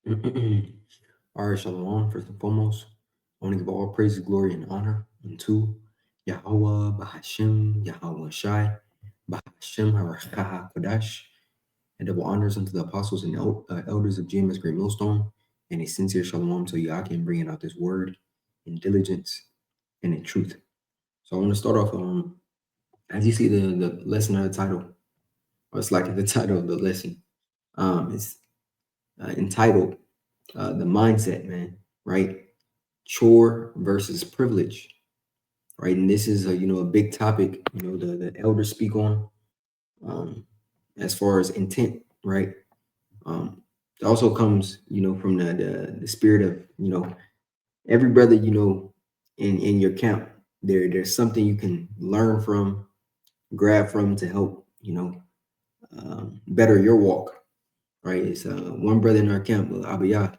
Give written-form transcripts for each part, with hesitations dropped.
All right, Shalom. First and foremost, I want to give all praise, glory, and honor unto Yahweh, Bahashim, Yahweh Shai, Bahashim, Harachaha Kodash, and double honors unto the apostles and elders of GMS Great Millstone, and a sincere Shalom to Yakin bringing out this word in diligence and in truth. So I want to start off, as you see the lesson of the title, or it's like the title of the lesson, it's entitled the mindset, man, right? Chore versus privilege, right? And this is a big topic, the elders speak on, um, as far as intent, right? Um, it also comes, from the spirit of, every brother, in your camp, there's something you can learn from, grab from to help, better your walk, right? It's one brother in our camp, Abiyah.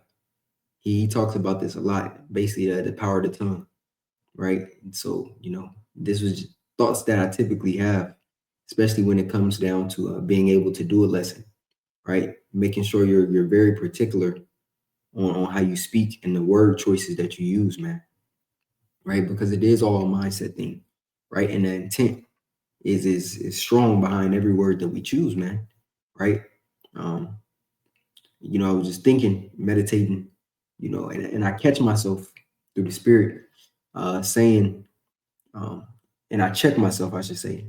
He talks about this a lot, basically the power of the tongue, right? And so, this was thoughts that I typically have, especially when it comes down to being able to do a lesson, right? Making sure you're very particular on how you speak and the word choices that you use, man, right? Because it is all a mindset thing, right? And the intent is strong behind every word that we choose, man, right? Um, I was just thinking, meditating, and I catch myself through the spirit saying, um, and I check myself, I should say,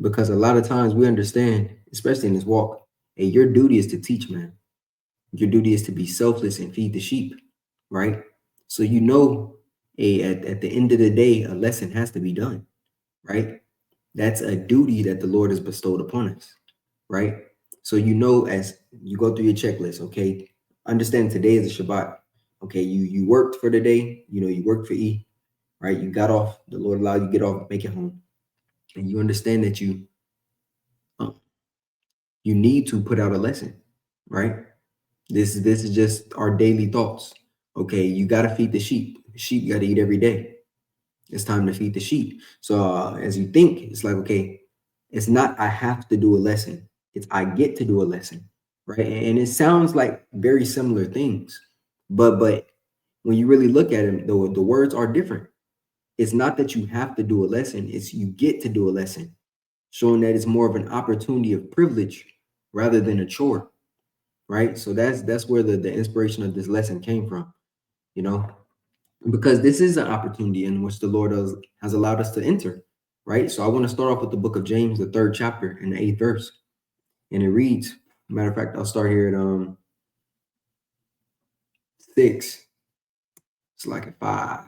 because a lot of times we understand, especially in this walk, hey, your duty is to teach, man. Your duty is to be selfless and feed the sheep, right? So at the end of the day, a lesson has to be done, right? That's a duty that the Lord has bestowed upon us, right? So as you go through your checklist, okay, understand today is a Shabbat. Okay, you worked for the day, you worked for E, right? You got off, the Lord allowed you to get off, make it home. And you understand that um, you need to put out a lesson, right? This is just our daily thoughts. Okay, you got to feed the sheep. The sheep got to eat every day. It's time to feed the sheep. So as you think, it's like, okay, it's not I have to do a lesson. It's I get to do a lesson, right? And it sounds like very similar things, but when you really look at it, the words are different. It's not that you have to do a lesson, it's you get to do a lesson, showing that it's more of an opportunity of privilege rather than a chore, right? So that's where the inspiration of this lesson came from, you know, because this is an opportunity in which the Lord has allowed us to enter, right? So I want to start off with the book of James, the third chapter and the eighth verse. And it reads, matter of fact, I'll start here at 6. It's like at 5.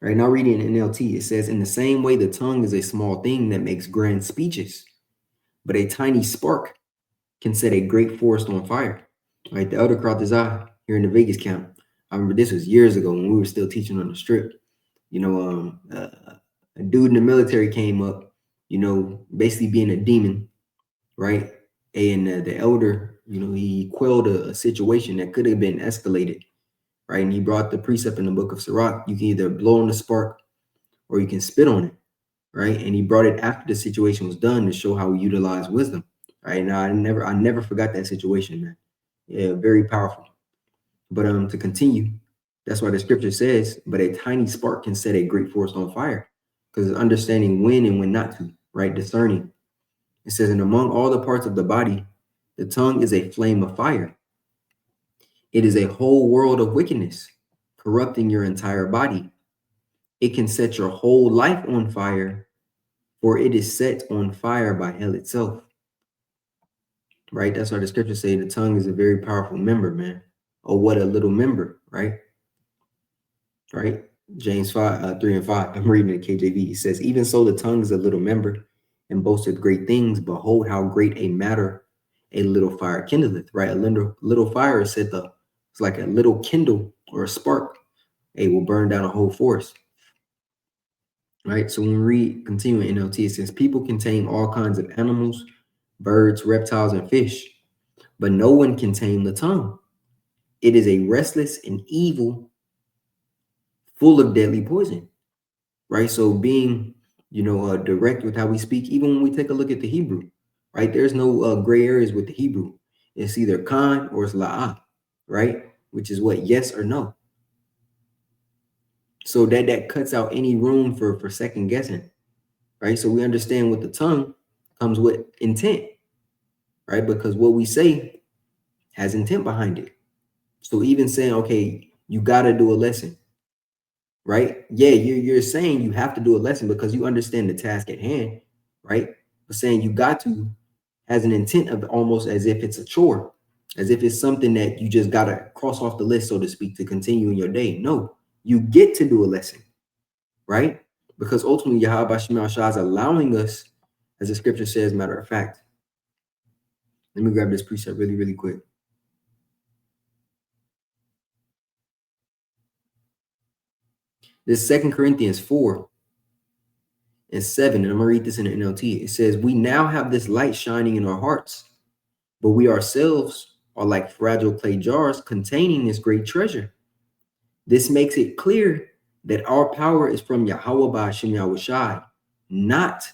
Right now, reading in NLT, it says, in the same way, the tongue is a small thing that makes grand speeches, but a tiny spark can set a great forest on fire. Right, the elder crowd is here in the Vegas camp. I remember this was years ago when we were still teaching on the strip. A dude in the military came up, basically being a demon, right? And the elder, he quelled a situation that could have been escalated, right? And he brought the precept in the book of Sirach. You can either blow on the spark or you can spit on it, right? And he brought it after the situation was done to show how we utilize wisdom, right? Now I never forgot that situation, man. Yeah, very powerful. But to continue, that's why the scripture says, but a tiny spark can set a great forest on fire, because understanding when and when not to, right? Discerning. It says, and among all the parts of the body, the tongue is a flame of fire. It is a whole world of wickedness, corrupting your entire body. It can set your whole life on fire, for it is set on fire by hell itself. Right? That's why the scriptures say the tongue is a very powerful member, man. Oh, what a little member, right? Right? James 5, 3 and 5. I'm reading the KJV. It says, even so, the tongue is a little member and boasteth great things. Behold, how great a matter a little fire kindleth, right? A little fire is said to, it's like a little kindle or a spark. It will burn down a whole forest, right? So when we read, continuing NLT, it says, people can tame all kinds of animals, birds, reptiles, and fish, but no one can tame the tongue. It is a restless and evil, full of deadly poison, right? So being, direct with how we speak, even when we take a look at the Hebrew, right? There's no gray areas with the Hebrew. It's either Khan or it's La'ah, right? which is what? Yes or no. So that cuts out any room for second guessing, right? So we understand with the tongue comes with intent, right? Because what we say has intent behind it. So even saying, okay, you got to do a lesson, right? Yeah, you're saying you have to do a lesson because you understand the task at hand, right? But saying you got to has an intent of almost as if it's a chore, as if it's something that you just got to cross off the list, so to speak, to continue in your day. No, you get to do a lesson, right? Because ultimately, Yahweh Shema Shah is allowing us, as the scripture says, matter of fact. Let me grab this precept really, really quick. This 2 Corinthians 4 and 7, and I'm going to read this in the NLT. It says, we now have this light shining in our hearts, but we ourselves are like fragile clay jars containing this great treasure. This makes it clear that our power is from Yahweh Ba'ashem Yahushai, not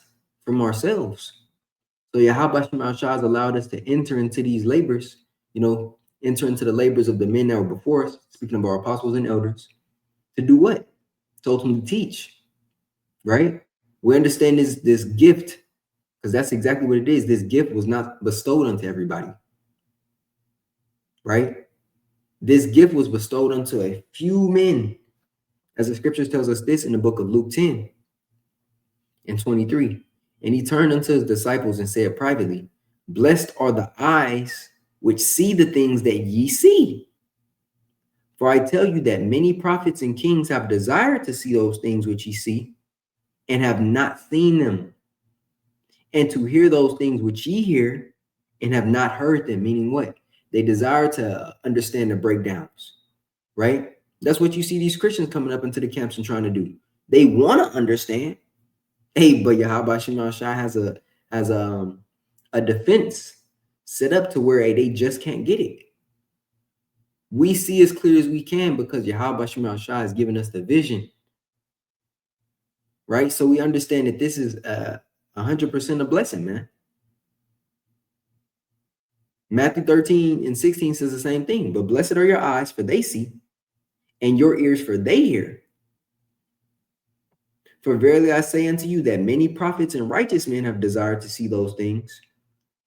from ourselves. So Yahweh Ba'ashem Yahushai has allowed us to enter into these labors, enter into the labors of the men that were before us, speaking of our apostles and elders, to do what? To ultimately teach, right? We understand this gift, because that's exactly what it is. This gift was not bestowed unto everybody, right? This gift was bestowed unto a few men, as the scriptures tells us this in the book of Luke 10 and 23. And he turned unto his disciples and said privately, blessed are the eyes which see the things that ye see. For I tell you that many prophets and kings have desired to see those things which ye see, and have not seen them, and to hear those things which ye hear, and have not heard them. Meaning what? They desire to understand the breakdowns, right? That's what you see these Christians coming up into the camps and trying to do. They want to understand. Hey, but Yahweh Shema Shai has a defense set up to where they just can't get it. We see as clear as we can because Yahweh Shema Shai has given us the vision, right? So we understand that this is 100% a blessing, man. Matthew 13 and 16 says the same thing. But blessed are your eyes, for they see, and your ears, for they hear. For verily I say unto you that many prophets and righteous men have desired to see those things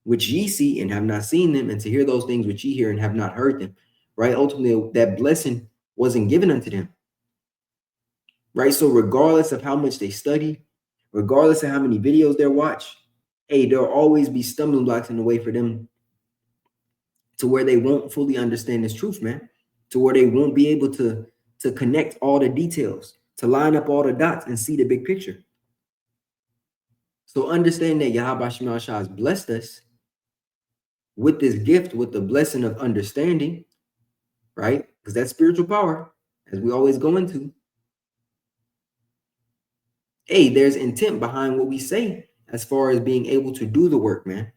which ye see and have not seen them, and to hear those things which ye hear and have not heard them. Right? Ultimately, that blessing wasn't given unto them. Right? So regardless of how much they study, regardless of how many videos they watch, hey, there'll always be stumbling blocks in the way for them to where they won't fully understand this truth, man. To where they won't be able to connect all the details, to line up all the dots and see the big picture. So understand that Yahweh Shema Shah has blessed us with this gift, with the blessing of understanding, right? Because that's spiritual power, as we always go into. Hey, there's intent behind what we say as far as being able to do the work, man.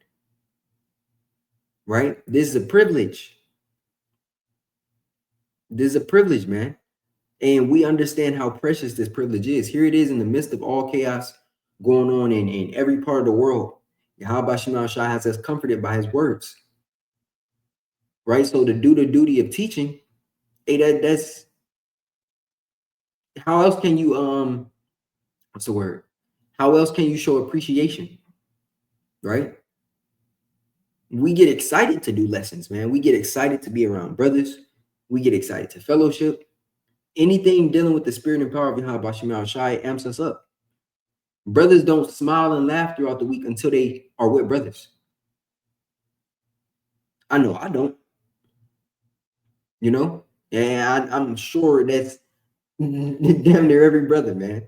Right? This is a privilege. This is a privilege, man. And we understand how precious this privilege is. Here it is in the midst of all chaos going on in every part of the world. Yahweh Shema Shah has us comforted by his words. Right? So to do the duty of teaching, hey, that's how else can you what's the word? How else can you show appreciation? Right? We get excited to do lessons, man. We get excited to be around brothers. We get excited to fellowship. Anything dealing with the spirit and power of Yahweh Shema Shai amps us up. Brothers don't smile and laugh throughout the week until they are with brothers. I know I don't. And I'm sure that's damn near every brother, man.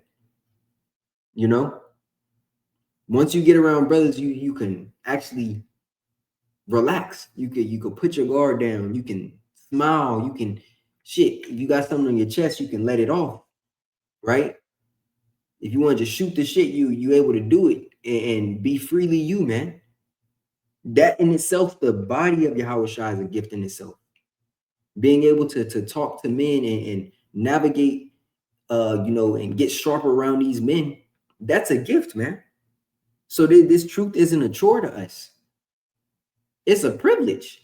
Once you get around brothers, you can actually relax. You could put your guard down. You can smile. You can shit. If you got something on your chest, you can let it off. Right? If you want to just shoot the shit, you able to do it and be freely you, man. That in itself, the body of Yahweh Shai is a gift in itself. Being able to talk to men and navigate, and get sharper around these men, that's a gift, man. So this truth isn't a chore to us. It's a privilege.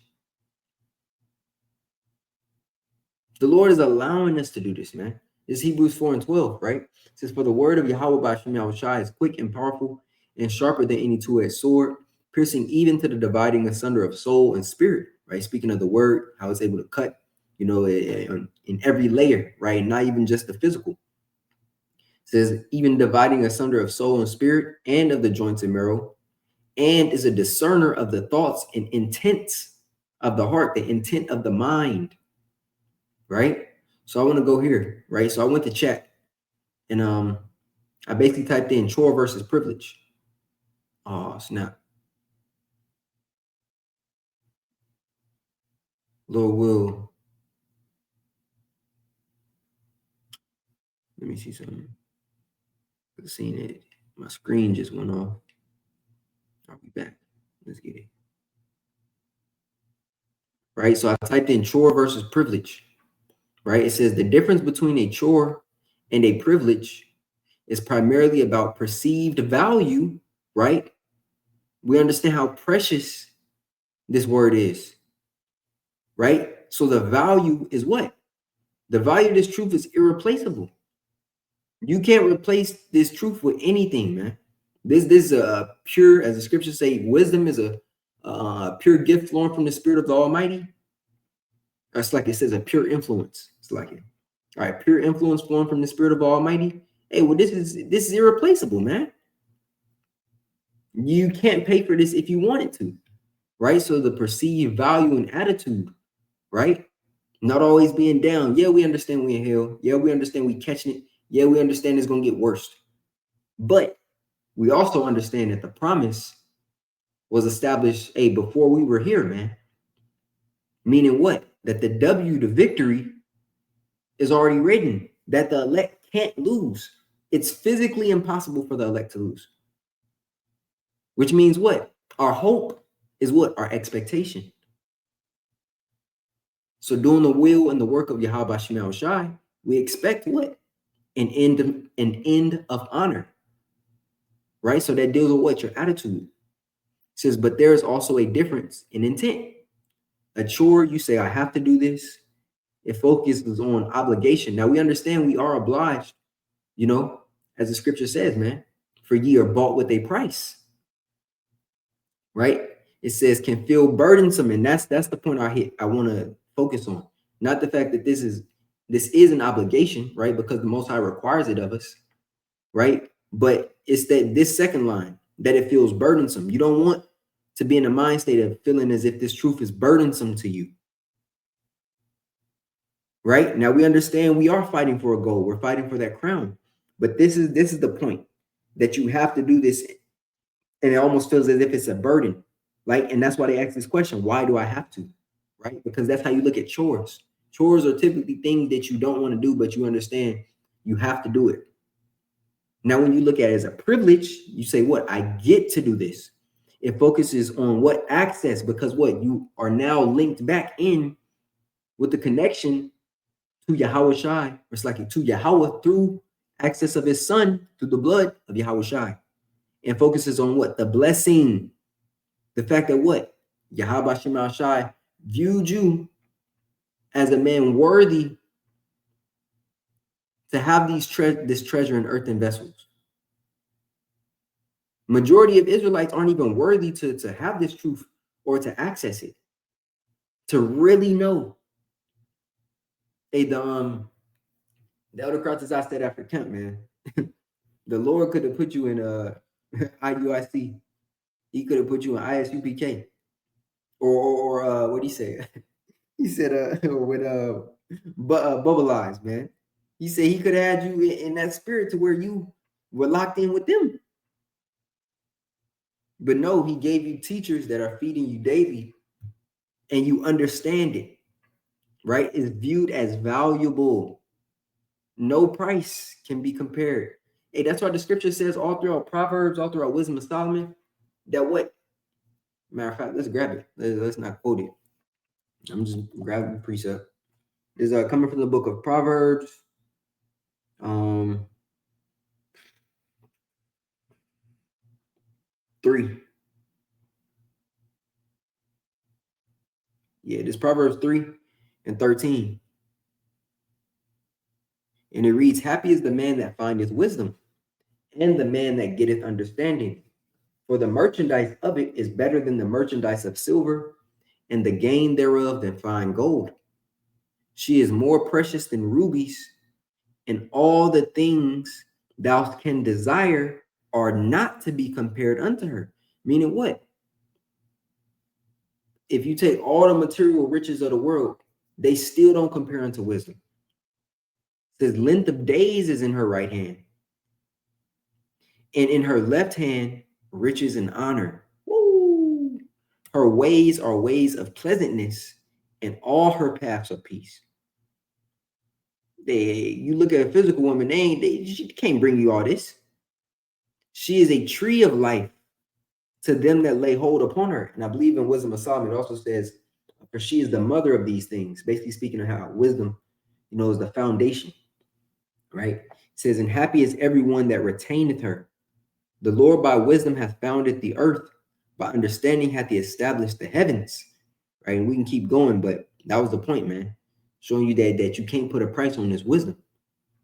The Lord is allowing us to do this, man. This is Hebrews 4 and 12, right? It says, for the word of Yahweh by Shem Yahushai is quick and powerful and sharper than any two-edged sword, piercing even to the dividing asunder of soul and spirit, right? Speaking of the word, how it's able to cut, in every layer, right? Not even just the physical. It says, even dividing asunder of soul and spirit and of the joints and marrow, and is a discerner of the thoughts and intents of the heart, the intent of the mind, right? So I want to go here, right? So I went to chat and I basically typed in chore versus privilege. Oh, snap. Lord will. Let me see something. I've seen it. My screen just went off. I'll be back. Let's get it. Right. So I typed in chore versus privilege. Right. It says the difference between a chore and a privilege is primarily about perceived value. Right. We understand how precious this word is. Right. So the value is what? The value of this truth is irreplaceable. You can't replace this truth with anything, man. This is a pure, as the scriptures say, wisdom is a pure gift flowing from the Spirit of the Almighty. That's like it says, a pure influence. It's like it. All right, pure influence flowing from the Spirit of the Almighty. Hey, well, this is irreplaceable, man. You can't pay for this if you wanted to, right? So the perceived value and attitude, right? Not always being down. Yeah, we understand we in hell. Yeah, we understand we catching it. Yeah, we understand it's gonna get worse. But we also understand that the promise was established before we were here, man. Meaning what? That the W, the victory, is already written, that the elect can't lose. It's physically impossible for the elect to lose. Which means what? Our hope is what? Our expectation. So doing the will and the work of Yahweh Shema Shai, we expect what? An end of honor. Right? So that deals with what? Your attitude. It says, but there is also a difference in intent. A chore, you say, I have to do this. It focuses on obligation. Now we understand we are obliged, as the scripture says, man, for ye are bought with a price, right? It says can feel burdensome, and that's the point I want to focus on. Not the fact that this is an obligation, right? Because the Most High requires it of us, right? But it's that this second line that it feels burdensome. You don't want to be in a mind state of feeling as if this truth is burdensome to you. Right now, we understand we are fighting for a goal. We're fighting for that crown, but this is the point that you have to do this, and it almost feels as if it's a burden. Like, and that's why they ask this question: why do I have to? Right? Because that's how you look at chores. Chores are typically things that you don't want to do, but you understand you have to do it. Now, when you look at it as a privilege, you say, "What? I get to do this." It focuses on what access, because what you are now linked back in with the connection to Yahweh Shai, it's like to Yahweh through access of his son, through the blood of Yahweh Shai, and focuses on what? The blessing. The fact that what? Yahweh Shema Shai viewed you as a man worthy to have this treasure in earthen vessels. Majority of Israelites aren't even worthy to have this truth or to access it, to really know. Hey, the elder Kratos I said after camp, man. The Lord could have put you in IUIC. He could have put you in ISUPK, or what did he say? He said with bubble eyes, man. He said he could have had you in that spirit to where you were locked in with them. But no, he gave you teachers that are feeding you daily, and you understand it, right? It's viewed as valuable. No price can be compared. Hey, that's why the scripture says all throughout Proverbs, all throughout Wisdom of Solomon, that what? Matter of fact, let's grab it. Let's not quote it. I'm just grabbing the precept. Is coming from the book of Proverbs. 3. Yeah, this Proverbs 3 and 13. And it reads, happy is the man that findeth wisdom, and the man that getteth understanding. For the merchandise of it is better than the merchandise of silver, and the gain thereof than fine gold. She is more precious than rubies, and all the things thou can desire are not to be compared unto her. Meaning what? If you take all the material riches of the world, they still don't compare unto wisdom. It says length of days is in her right hand, and in her left hand riches and honor. Woo! Her ways are ways of pleasantness, and all her paths are peace. You look at a physical woman, she can't bring you all this. She is a tree of life to them that lay hold upon her. And I believe in Wisdom of Solomon, it also says, for she is the mother of these things, basically speaking of how wisdom, is the foundation, right? It says, and happy is everyone that retaineth her. The Lord by wisdom hath founded the earth, by understanding hath he established the heavens, right? And we can keep going, but that was the point, man. Showing you that you can't put a price on this wisdom,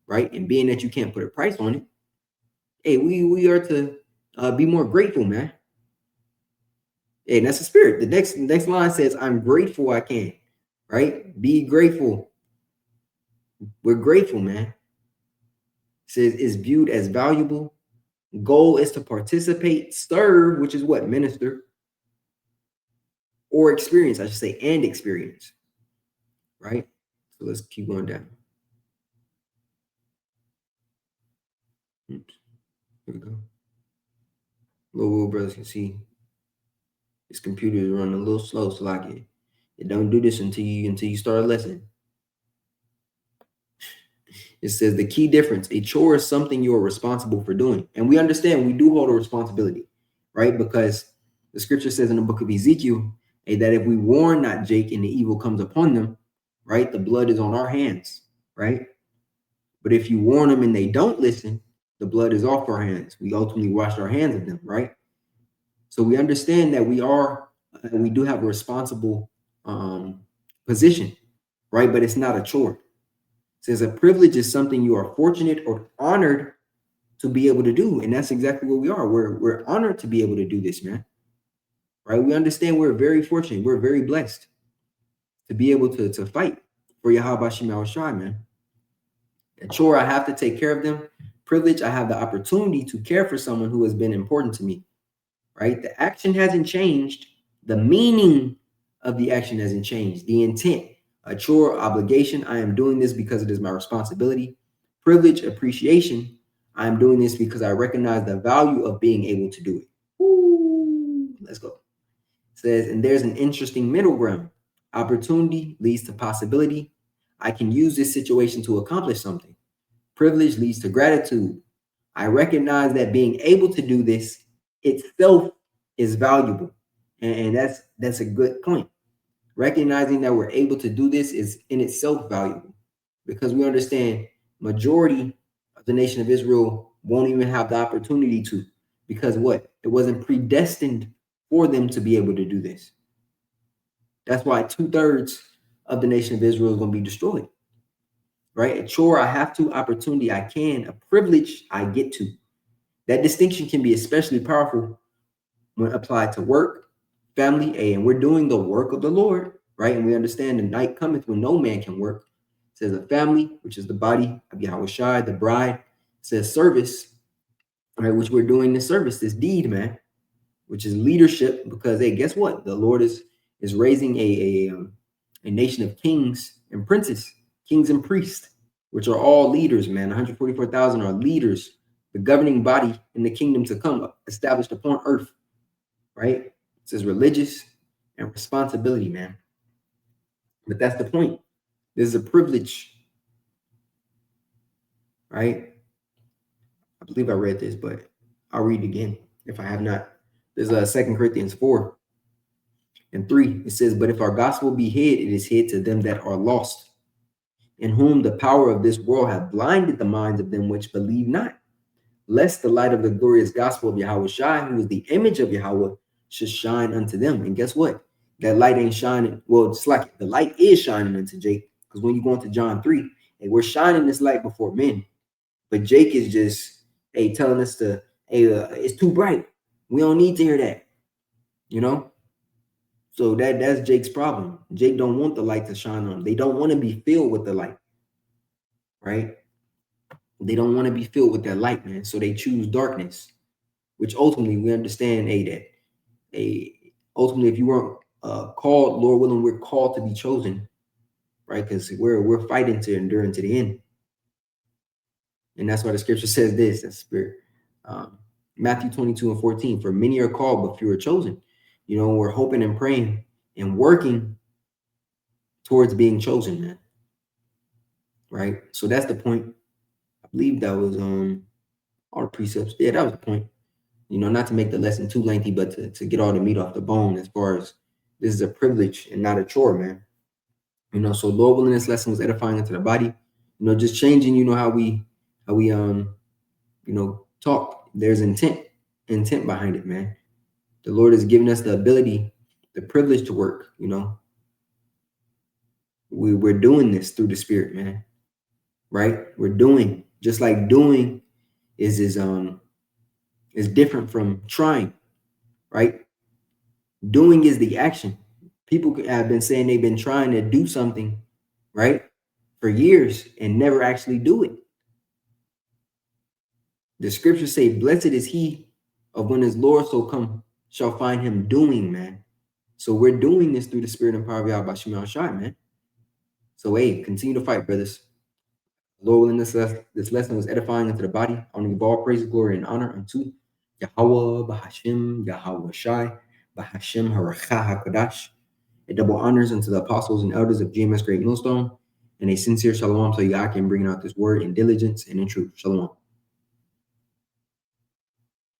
right? And being that you can't put a price on it, hey, we are to be more grateful, man. Hey, that's the spirit. The next line says, I'm grateful I can, right? Be grateful. We're grateful, man. It says is viewed as valuable. Goal is to participate, serve, which is what? Minister. Or experience, I should say, and experience. Right? So let's keep going down. Oops. Here we go. Little brothers can see this computer is running a little slow, so like it don't do this until you start a lesson. It says the key difference, a chore is something you are responsible for doing. And we understand we do hold a responsibility, right? Because the scripture says in the book of Ezekiel, that if we warn not Jake and the evil comes upon them, right, the blood is on our hands, right? But if you warn them and they don't listen, the blood is off our hands. We ultimately wash our hands of them, right? So we understand that we do have a responsible position, right? But it's not a chore. It says a privilege is something you are fortunate or honored to be able to do. And that's exactly what we are. We're honored to be able to do this, man. Right? We understand we're very fortunate. We're very blessed to be able to fight for Yahweh Shema Shai, man. A chore, I have to take care of them. Privilege, I have the opportunity to care for someone who has been important to me. Right? The action hasn't changed. The meaning of the action hasn't changed. The intent, a chore, obligation, I am doing this because it is my responsibility. Privilege, appreciation, I am doing this because I recognize the value of being able to do it. Woo, let's go. It says, and there's an interesting middle ground. Opportunity leads to possibility. I can use this situation to accomplish something. Privilege leads to gratitude. I recognize that being able to do this itself is valuable. And that's a good point. Recognizing that we're able to do this is in itself valuable, because we understand majority of the nation of Israel won't even have the opportunity to, because what? It wasn't predestined for them to be able to do this. That's why 2/3 of the nation of Israel is going to be destroyed. Right? A chore, I have to, opportunity, I can, a privilege, I get to. That distinction can be especially powerful when applied to work, family, and we're doing the work of the Lord, right? And we understand the night cometh when no man can work. It says a family, which is the body of Yahweh Shai, the bride. It says service, right? Which we're doing this service, this deed, man, which is leadership, because, hey, guess what? The Lord is raising a nation of kings and princes, kings and priests, which are all leaders, man. 144,000 are leaders, the governing body in the kingdom to come, established upon earth, right? It says religious and responsibility, man. But that's the point. This is a privilege, right? I believe I read this, but I'll read it again if I have not. There's 2 Corinthians 4:3. It says, but if our gospel be hid, it is hid to them that are lost, in whom the power of this world hath blinded the minds of them which believe not, lest the light of the glorious gospel of Yahweh Shai, who is the image of Yahweh, should shine unto them. And guess what? That light ain't shining. Well, it's like the light is shining unto Jake, because when you go into John 3, Hey, we're shining this light before men. But Jake is just, hey, telling us to, hey, it's too bright. We don't need to hear that, you know? So that's Jake's problem. Jake don't want the light to shine on them. They don't want to be filled with the light, right? They don't want to be filled with that light, man. So they choose darkness, which ultimately we understand, hey, that ultimately if you weren't called, Lord willing, we're called to be chosen, right? Because we're fighting to endure into the end. And that's why the scripture says this, that spirit. Matthew 22:14, for many are called, but few are chosen. You know, we're hoping and praying and working towards being chosen, man. Right? So that's the point. I believe that was all the precepts. Yeah, that was the point. You know, not to make the lesson too lengthy, but to get all the meat off the bone as far as this is a privilege and not a chore, man. You know, so Lord willing, this lesson was edifying into the body. You know, just changing, you know, how we you know, talk. There's intent behind it, man. The Lord has given us the ability, the privilege to work, you know. We're doing this through the spirit, man. Right? We're doing, just like doing is different from trying, right? Doing is the action. People have been saying they've been trying to do something, right, for years and never actually do it. The scriptures say, blessed is he of when his Lord so come shall find him doing, man. So we're doing this through the spirit and power of Yahweh Shema Shai, man. So hey, continue to fight, brothers. Lord willing, this lesson was edifying unto the body. I want to give all praise, glory, and honor unto Yahweh, Bahashim, Yahweh Shai, Bahashim, Haracha HaKadosh. A double honors unto the apostles and elders of GMS Great Millstone, and a sincere shalom so y'all can bring out this word in diligence and in truth. Shalom.